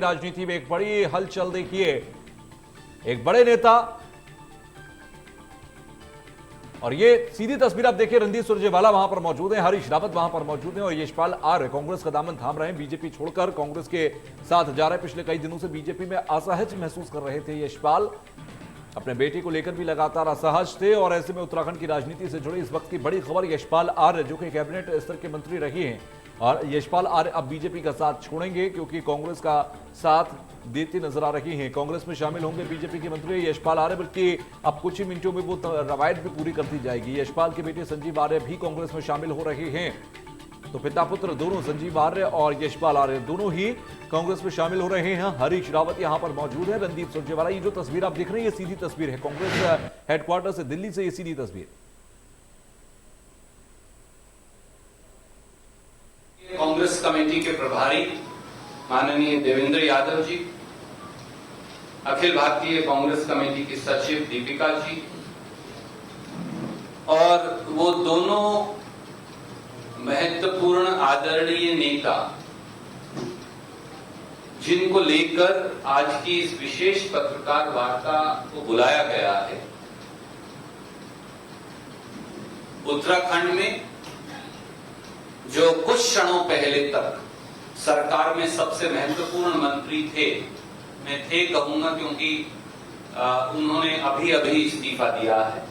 राजनीति में एक बड़ी हलचल देखिए। एक बड़े नेता, और ये सीधी तस्वीर आप देखिए, रणदीप सुरजेवाला वहां पर मौजूद हैं, हरीश रावत वहां पर मौजूद हैं और यशपाल आर्य कांग्रेस का दामन थाम रहे हैं। बीजेपी छोड़कर कांग्रेस के साथ जा रहे हैं। पिछले कई दिनों से बीजेपी में असहज महसूस कर रहे थे यशपाल, अपने बेटे को लेकर भी लगातार असहज थे और ऐसे में उत्तराखंड की राजनीति से जुड़ी इस वक्त की बड़ी खबर, यशपाल आर्य जो कि कैबिनेट स्तर के मंत्री रही हैं और यशपाल आर्य अब बीजेपी का साथ छोड़ेंगे क्योंकि कांग्रेस का साथ देती नजर आ रही हैं। कांग्रेस में शामिल होंगे बीजेपी के मंत्री यशपाल आर्य, बल्कि अब कुछ ही मिनटों में वो रवायत भी पूरी कर दी जाएगी। यशपाल के बेटे संजीव आर्य भी कांग्रेस में शामिल हो रहे हैं। तो पिता पुत्र दोनों, संजीव आर्य और यशपाल आर्य दोनों ही कांग्रेस में शामिल हो रहे हैं। हरीश रावत यहां पर मौजूद है, रणदीप सुरजेवाला। ये जो तस्वीर आप देख रहे हैं ये सीधी तस्वीर है कांग्रेस हेडक्वार्टर से, दिल्ली से ये सीधी तस्वीर। कांग्रेस कमेटी के प्रभारी माननीय देवेंद्र यादव जी, अखिल भारतीय कांग्रेस कमेटी की सचिव दीपिका जी और वो दोनों महत्वपूर्ण आदरणीय नेता जिनको लेकर आज की इस विशेष पत्रकार वार्ता को बुलाया गया है, उत्तराखंड में जो कुछ क्षणों पहले तक सरकार में सबसे महत्वपूर्ण मंत्री थे, मैं थे कहूंगा क्योंकि उन्होंने अभी अभी इस्तीफा दिया है,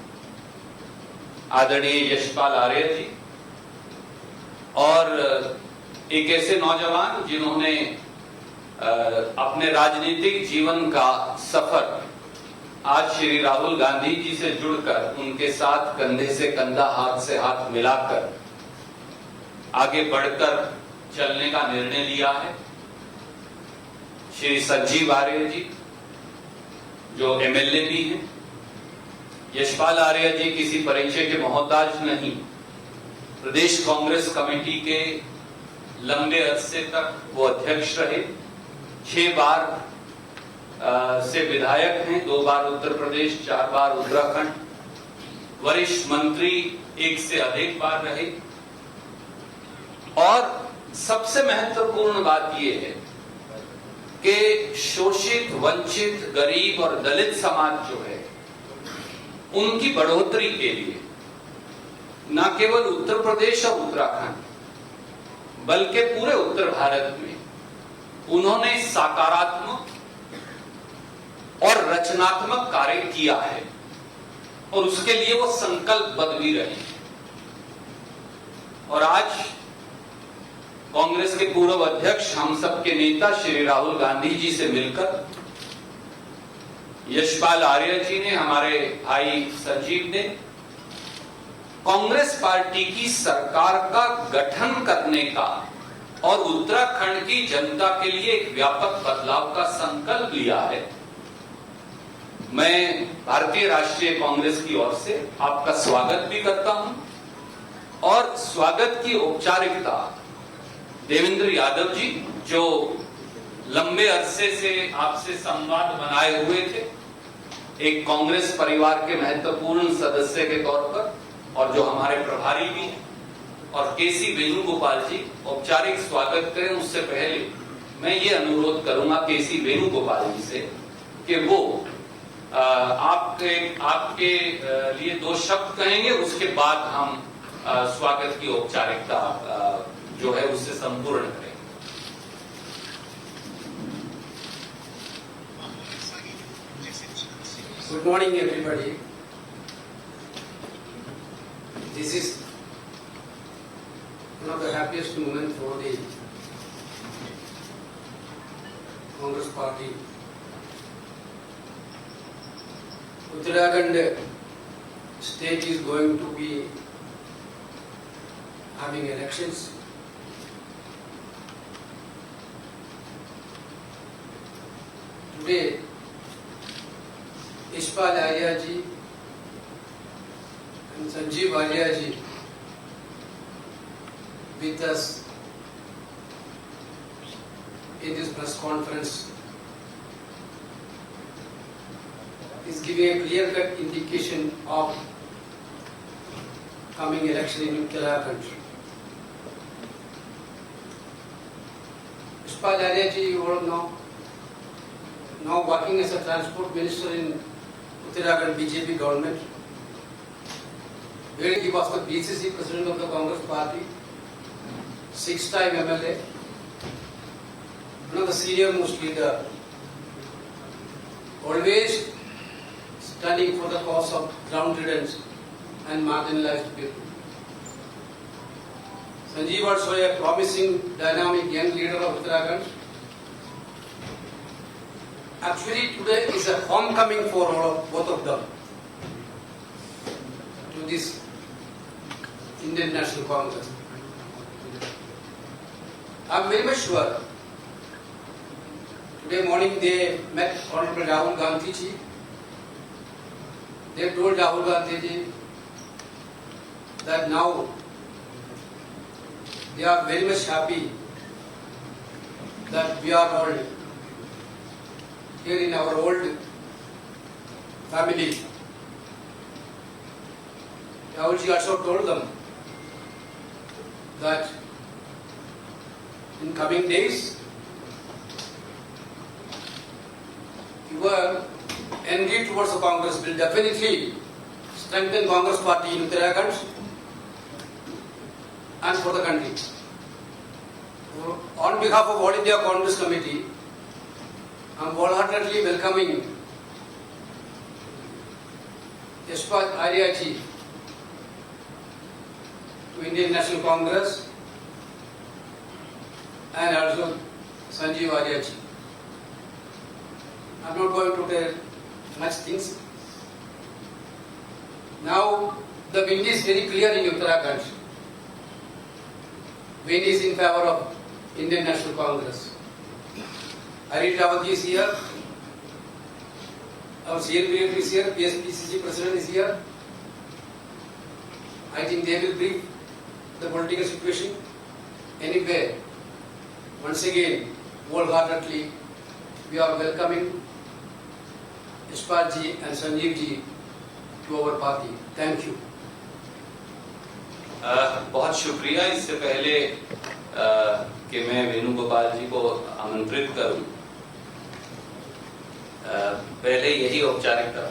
आदरणीय यशपाल आर्य जी, और एक ऐसे नौजवान जिन्होंने अपने राजनीतिक जीवन का सफर आज श्री राहुल गांधी जी से जुड़कर उनके साथ कंधे से कंधा, हाथ से हाथ मिलाकर आगे बढ़कर चलने का निर्णय लिया है। श्री संजीव आर्य जी जो एमएलए भी हैं, यशपाल आर्य जी किसी परिचय के मोहताज नहीं, प्रदेश कांग्रेस कमेटी के लंबे अरसे तक वो अध्यक्ष रहे, 6 बार से विधायक हैं, 2 बार उत्तर प्रदेश, 4 बार उत्तराखंड, वरिष्ठ मंत्री 1 से अधिक बार रहे। और सबसे महत्वपूर्ण बात यह है कि शोषित, वंचित, गरीब और दलित समाज जो है उनकी बढ़ोतरी के लिए न केवल उत्तर प्रदेश और उत्तराखंड बल्कि पूरे उत्तर भारत में उन्होंने सकारात्मक और रचनात्मक कार्य किया है और उसके लिए वो संकल्पबद्ध भी रहे। और आज कांग्रेस के पूर्व अध्यक्ष, हम सबके नेता श्री राहुल गांधी जी से मिलकर यशपाल आर्य जी ने, हमारे भाई संजीव ने कांग्रेस पार्टी की सरकार का गठन करने का और उत्तराखंड की जनता के लिए एक व्यापक बदलाव का संकल्प लिया है। मैं भारतीय राष्ट्रीय कांग्रेस की ओर से आपका स्वागत भी करता हूं और स्वागत की औपचारिकता देवेंद्र यादव जी जो लंबे अरसे से आपसे संवाद बनाए हुए थे, एक कांग्रेस परिवार के महत्वपूर्ण सदस्य के तौर पर, और जो हमारे प्रभारी भी हैं, और केसी वेणुगोपाल जी औपचारिक स्वागत करें। उससे पहले मैं ये अनुरोध करूंगा केसी वेणुगोपाल जी से कि वो आपके लिए 2 शब्द कहेंगे, उसके बाद हम स्वागत की औपचारिकता जो है उससे संपूर्ण करेंगे। Good morning, everybody. This is one of the happiest moments for the Congress Party. Uttarakhand state is going to be having elections. Today, Yashpal Arya ji and Sanjeev Arya ji with us in this press conference is giving a clear-cut indication of coming election in Uttarakhand. Yashpal Arya ji, you all know, now working as a transport minister in Uttarakhand BJP government, where he was the BCC president of the Congress party, 6-time MLA, one of the senior most leader, always standing for the cause of downtrodden and marginalized people. Sanjeev also a promising, dynamic young leader of Uttarakhand. Actually, today is a homecoming for both of them to this Indian National Congress. I am very much sure. Today morning they met Honorable Rahul Gandhi ji. They told Rahul Gandhi ji that now they are very much happy that we are all here in our old family. Rahul ji also told them that in coming days your entry towards the Congress will definitely strengthen Congress party in Uttarakhand and for the country. On behalf of All India Congress Committee, I am wholeheartedly welcoming Yashpal Arya ji to Indian National Congress and also Sanjeev Arya ji. I am not going to tell much things. Now the wind is very clear in Uttarakhand. Wind is in favor of Indian National Congress. Hari Rawat is here. Our CN is here. PSPCC President is here. I think they will brief the political situation. Anyway, once again, wholeheartedly, we are welcoming Yashpal ji and Sanjeev ji to our party. Thank you. बहुत शुक्रिया। इससे पहले कि मैं वेणुगोपाल जी को आमंत्रित करूं, पहले यही औपचारिकता।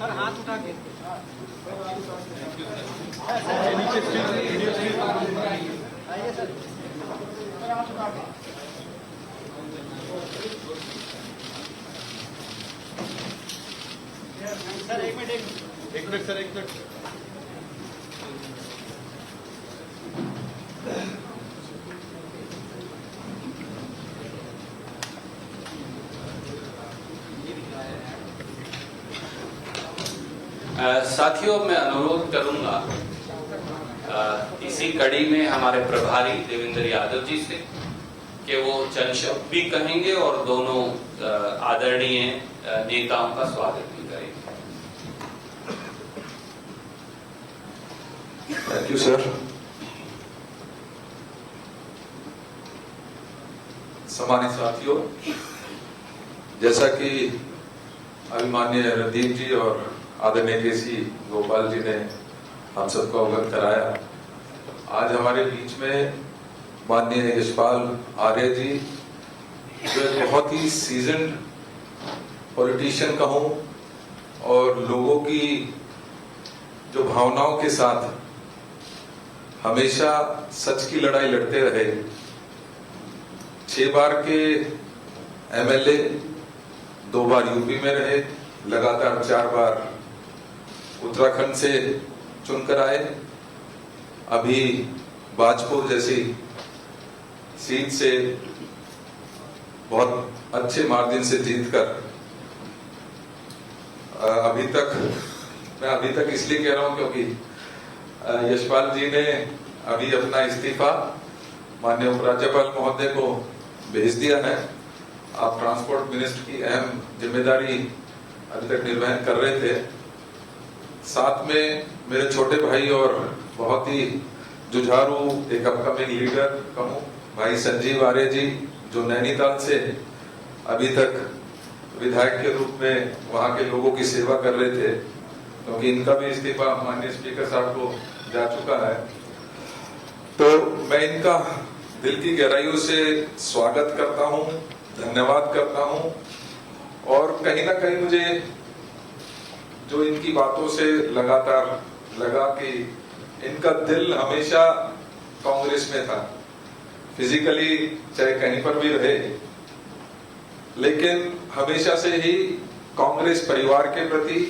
सर हाथ उठा के आइए सर हाथ उठा के सर एक मिनट सर एक मिनट साथियों, मैं अनुरोध करूंगा इसी कड़ी में हमारे प्रभारी देवेंद्र यादव जी से कि वो चंद शब्द भी कहेंगे और दोनों आदरणीय नेताओं का स्वागत भी करेंगे। Thank you sir. सम्मानित साथियों, जैसा कि अभिमान्य रणदीप जी और आदरणीय केसी गोपाल जी ने हम सबको अवगत कराया, आज हमारे बीच में माननीय यशपाल आर्य जी, जो एक बहुत ही सीजन्ड पॉलिटिशियन कहूं और लोगों की जो भावनाओं के साथ हमेशा सच की लड़ाई लड़ते रहे, 6 बार के एमएलए, 2 बार यूपी में रहे, लगातार 4 बार उत्तराखंड से चुनकर आए, अभी बाजपुर जैसी सीट से बहुत अच्छे मार्जिन से जीतकर अभी तक इसलिए कह रहा हूं क्योंकि यशपाल जी ने अभी अपना इस्तीफा माननीय उपराज्यपाल महोदय को भेज दिया है। आप ट्रांसपोर्ट मिनिस्टर की अहम जिम्मेदारी अभी तक निर्वहन कर रहे थे। साथ में मेरे छोटे भाई और बहुत ही जुझारू एक अपकमिंग लीडर कहूं, भाई संजीव आर्य जी, जो नैनीताल से अभी तक विधायक के रूप में वहां के लोगों की सेवा कर रहे थे, क्योंकि इनका भी इस्तीफा माननीय स्पीकर साहब को जा चुका है। तो मैं इनका दिल की गहराइयों से स्वागत करता हूं, धन्यवाद करता हूं, और कहीं ना कहीं मुझे जो इनकी बातों से लगातार लगा कि इनका दिल हमेशा कांग्रेस में था, फिजिकली चाहे कहीं पर भी रहे, लेकिन हमेशा से ही कांग्रेस परिवार के प्रति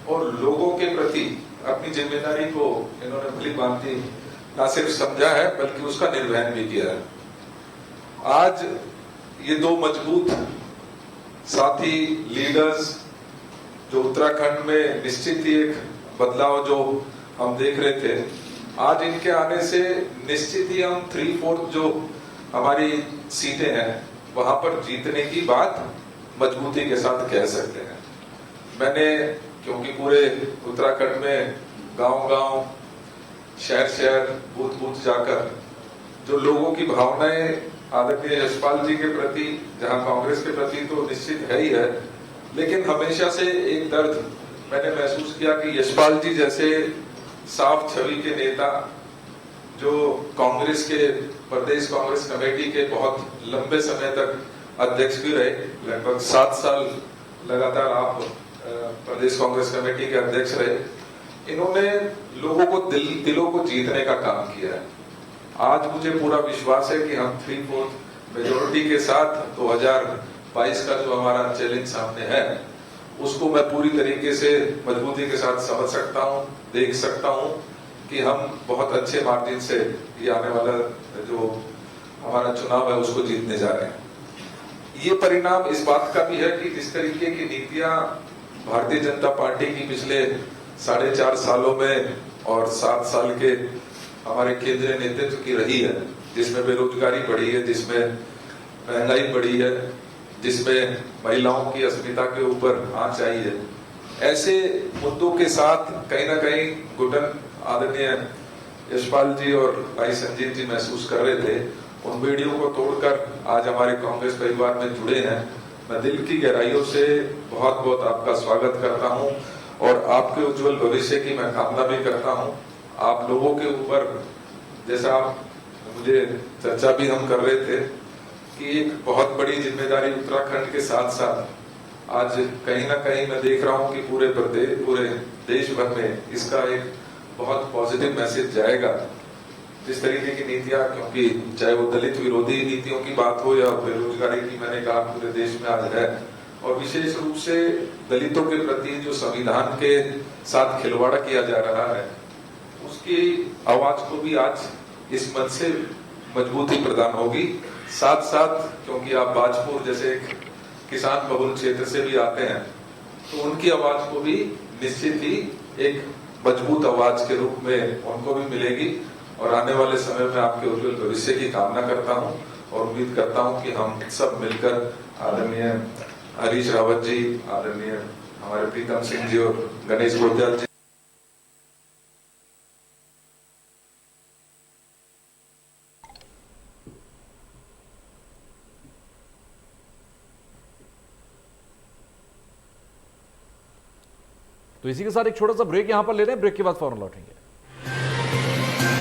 और लोगों के प्रति अपनी जिम्मेदारी को इन्होंने भली भांति ना सिर्फ समझा है बल्कि उसका निर्वहन भी किया है। आज ये 2 मजबूत साथी लीडर्स जो उत्तराखंड में निश्चित ही एक बदलाव जो हम देख रहे थे, आज इनके आने से निश्चित ही हम 3/4 जो हमारी सीटें हैं वहां पर जीतने की बात मजबूती के साथ कह सकते हैं। मैंने क्योंकि पूरे उत्तराखंड में गांव-गांव, शहर-शहर, बूथ-बूथ जाकर जो लोगों की भावनाएं आदरणीय यशपाल जी के प्रति, जहां कांग्रेस के प्रति तो निश्चित है ही है, लेकिन हमेशा से एक दर्द मैंने महसूस किया कि यशपाल जी जैसे साफ छवि के नेता, जो कांग्रेस के प्रदेश कांग्रेस कमेटी के बहुत लंबे समय तक अध्यक्ष भी रहे, लगभग 7 साल लगातार आप प्रदेश कांग्रेस कमेटी के अध्यक्ष रहे, इन्होंने लोगों को दिलों को जीतने का काम किया है। आज मुझे पूरा विश्वास है कि हम 3/4 मेजोरिटी के साथ 2022 का जो हमारा चैलेंज सामने है, उसको मैं पूरी तरीके से मजबूती के साथ समझ सकता हूं, देख सकता हूं कि हम बहुत अच्छे मार्जिन से ये आने वाला जो हमारा चुनाव है उसको जीतने जा रहे हैं। ये परिणाम इस बात का भी है कि जिस तरीके की नीतियां भारतीय जनता पार्टी की पिछले 4.5 सालों में और 7 साल के हमारे केंद्रीय नेतृत्व की रही है, जिसमें बेरोजगारी बढ़ी है, जिसमें महंगाई बढ़ी है, जिसमें महिलाओं की अस्मिता के ऊपर आंच आई है, ऐसे मुद्दों के साथ कहीं ना कहीं घुटन आदरणीय यशपाल जी और भाई संजीव जी महसूस कर रहे थे। उन बेड़ियों को तोड़कर आज हमारे कांग्रेस परिवार में जुड़े हैं। मैं दिल की गहराइयों से बहुत बहुत आपका स्वागत करता हूं और आपके उज्जवल भविष्य की मैं कामना भी करता हूं। आप लोगों के ऊपर, जैसा मुझे चर्चा भी हम कर रहे थे कि एक बहुत बड़ी जिम्मेदारी उत्तराखंड के साथ साथ आज कहीं ना कहीं मैं देख रहा हूं कि पूरे देश भर में इसका एक बहुत पॉजिटिव मैसेज जाएगा। जिस तरीके की नीतियां, क्योंकि चाहे वो दलित विरोधी नीतियों की बात हो या बेरोजगारी की, मैंने कहा पूरे देश में आज है, और विशेष रूप से दलितों के प्रति जो संविधान के साथ खिलवाड़ किया जा रहा है, उसकी आवाज को भी आज इस मंच से मजबूती प्रदान होगी। साथ साथ क्योंकि आप बाजपुर जैसे एक किसान बहुल क्षेत्र से भी आते हैं, तो उनकी आवाज को भी निश्चित ही एक मजबूत आवाज के रूप में उनको भी मिलेगी। और आने वाले समय में आपके उज्जवल भविष्य की कामना करता हूं और उम्मीद करता हूं कि हम सब मिलकर आदरणीय हरीश रावत जी, आदरणीय हमारे प्रीतम सिंह जी और गणेश गोयल जी तो इसी के साथ एक छोटा सा ब्रेक यहां पर ले रहे हैं, ब्रेक के बाद फौरन लौटेंगे।